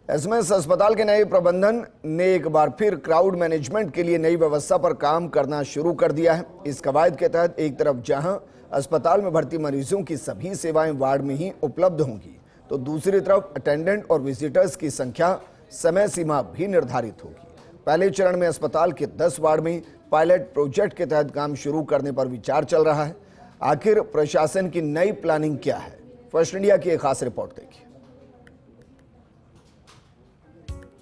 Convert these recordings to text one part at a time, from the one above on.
SMS अस्पताल के नए प्रबंधन ने एक बार फिर क्राउड मैनेजमेंट के लिए नई व्यवस्था पर काम करना शुरू कर दिया है। इस कवायद के तहत एक तरफ जहां अस्पताल में भर्ती मरीजों की सभी सेवाएं वार्ड में ही उपलब्ध होंगी, तो दूसरी तरफ अटेंडेंट और विजिटर्स की संख्या समय सीमा भी निर्धारित होगी। पहले चरण में अस्पताल के 10 वार्ड में पायलट प्रोजेक्ट के तहत काम शुरू करने पर विचार चल रहा है। आखिर प्रशासन की नई प्लानिंग क्या है? फर्स्ट इंडिया की एक खास रिपोर्ट देखिए।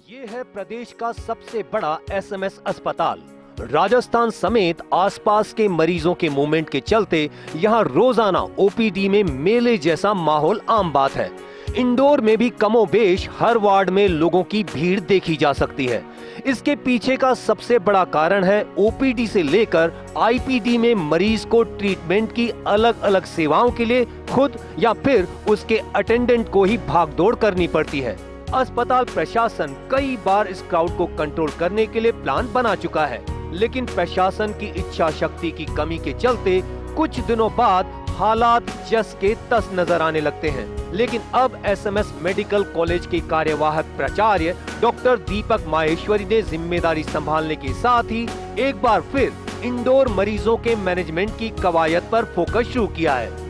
ये है प्रदेश का सबसे बड़ा एसएमएस अस्पताल। राजस्थान समेत आसपास के मरीजों के मूवमेंट के चलते यहाँ रोजाना ओपीडी में मेले जैसा माहौल आम बात है। इंडोर में भी कमोबेश हर वार्ड में लोगों की भीड़ देखी जा सकती है। इसके पीछे का सबसे बड़ा कारण है ओपीडी से लेकर आईपीडी में मरीज को ट्रीटमेंट की अलग अलग सेवाओं के लिए खुद या फिर उसके अटेंडेंट को ही भागदौड़ करनी पड़ती है। अस्पताल प्रशासन कई बार इस क्राउड को कंट्रोल करने के लिए प्लान बना चुका है, लेकिन प्रशासन की इच्छा शक्ति की कमी के चलते कुछ दिनों बाद हालात जस के तस नजर आने लगते हैं। लेकिन अब एसएमएस मेडिकल कॉलेज के कार्यवाहक प्राचार्य डॉक्टर दीपक माहेश्वरी ने जिम्मेदारी संभालने के साथ ही एक बार फिर इंडोर मरीजों के मैनेजमेंट की कवायद पर फोकस शुरू किया है।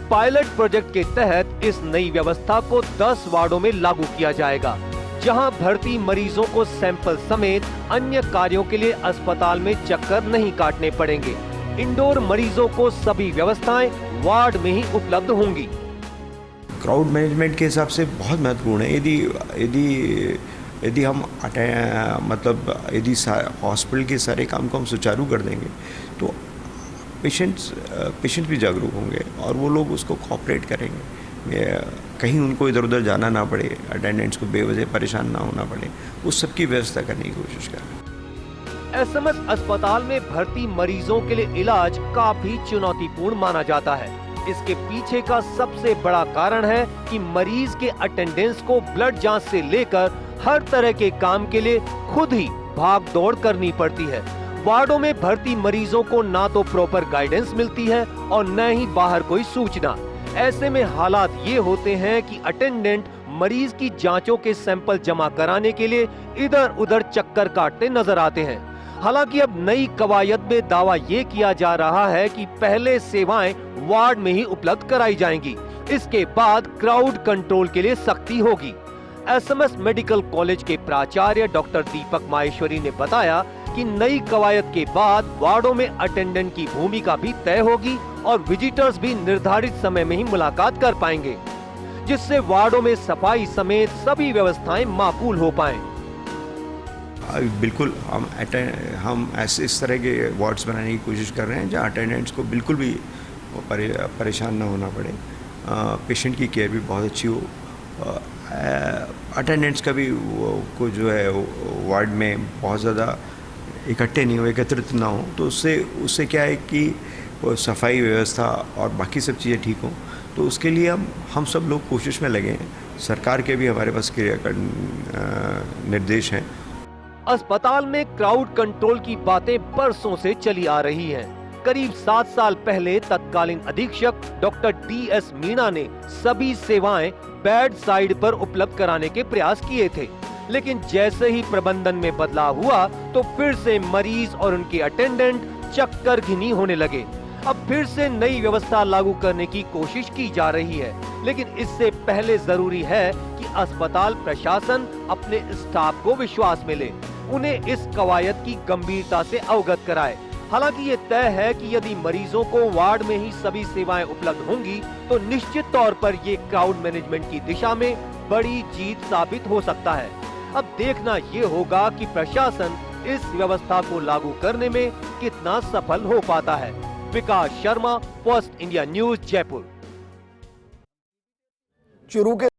पायलट प्रोजेक्ट के तहत इस नई व्यवस्था को 10 वार्डों में लागू किया जाएगा, जहां भर्ती मरीजों को सैंपल समेत अन्य कार्यों के लिए अस्पताल में चक्कर नहीं काटने पड़ेंगे। इंडोर मरीजों को सभी व्यवस्थाएं वार्ड में ही उपलब्ध होंगी। क्राउड मैनेजमेंट के हिसाब से बहुत महत्वपूर्ण है। यदि हम यदि हॉस्पिटल के सारे काम को हम सुचारू कर देंगे तो पेशेंट भी जागरूक होंगे और वो लोग उसको कोऑपरेट करेंगे। कहीं उनको इधर उधर जाना ना पड़े, अटेंडेंट्स को बेवजह परेशान ना होना पड़े, उस सब की व्यवस्था करने की कोशिश कर रहे हैं। एसएमएस अस्पताल में भर्ती मरीजों के लिए इलाज काफी चुनौतीपूर्ण माना जाता है। इसके पीछे का सबसे बड़ा कारण है कि मरीज के अटेंडेंस को ब्लड जांच से लेकर हर तरह के काम के लिए खुद ही भाग दौड़ करनी पड़ती है। वार्डों में भर्ती मरीजों को ना तो प्रॉपर गाइडेंस मिलती है और न ही बाहर कोई सूचना। ऐसे में हालात ये होते हैं कि अटेंडेंट मरीज की जांचों के सैंपल जमा कराने के लिए इधर उधर चक्कर काटते नजर आते हैं। हालांकि अब नई कवायद में दावा ये किया जा रहा है कि पहले सेवाएं वार्ड में ही उपलब्ध कराई जाएंगी, इसके बाद क्राउड कंट्रोल के लिए सख्ती होगी। एसएमएस मेडिकल कॉलेज के प्राचार्य डॉक्टर दीपक माहेश्वरी ने बताया कि नई कवायद के बाद वार्डों में अटेंडेंट की भूमिका भी तय होगी और विजिटर्स भी निर्धारित समय में ही मुलाकात कर पाएंगे, जिससे वार्डों में सफाई समेत सभी व्यवस्थाएं माकूल हो पाएं। बिल्कुल हम ऐसे इस तरह के वार्ड्स बनाने की कोशिश कर रहे हैं जहाँ अटेंडेंट्स को बिल्कुल भी परेशान ना होना पड़े, पेशेंट की केयर भी बहुत अच्छी हो, अटेंडेंट्स का भी को जो है वार्ड में बहुत ज़्यादा इकट्ठे नहीं हो, एकत्रित ना हो, तो उससे क्या है कि वो सफाई व्यवस्था और बाकी सब चीज़ें ठीक हों। तो उसके लिए हम सब लोग कोशिश में लगे हैं। सरकार के भी हमारे पास निर्देश हैं। अस्पताल में क्राउड कंट्रोल की बातें बरसों से चली आ रही हैं। करीब 7 साल पहले तत्कालीन अधीक्षक डॉक्टर DS मीणा ने सभी सेवाएं बेड साइड पर उपलब्ध कराने के प्रयास किए थे, लेकिन जैसे ही प्रबंधन में बदलाव हुआ तो फिर से मरीज और उनके अटेंडेंट चक्कर घिनी होने लगे। अब फिर से नई व्यवस्था लागू करने की कोशिश की जा रही है, लेकिन इससे पहले जरूरी है कि अस्पताल प्रशासन अपने स्टाफ को विश्वास में ले, उन्हें इस कवायद की गंभीरता से अवगत कराए। हालांकि ये तय है कि यदि मरीजों को वार्ड में ही सभी सेवाएं उपलब्ध होंगी तो निश्चित तौर पर ये क्राउड मैनेजमेंट की दिशा में बड़ी जीत साबित हो सकता है। अब देखना ये होगा कि प्रशासन इस व्यवस्था को लागू करने में कितना सफल हो पाता है। Vikas Sharma, first India news, Jaipur. Churu के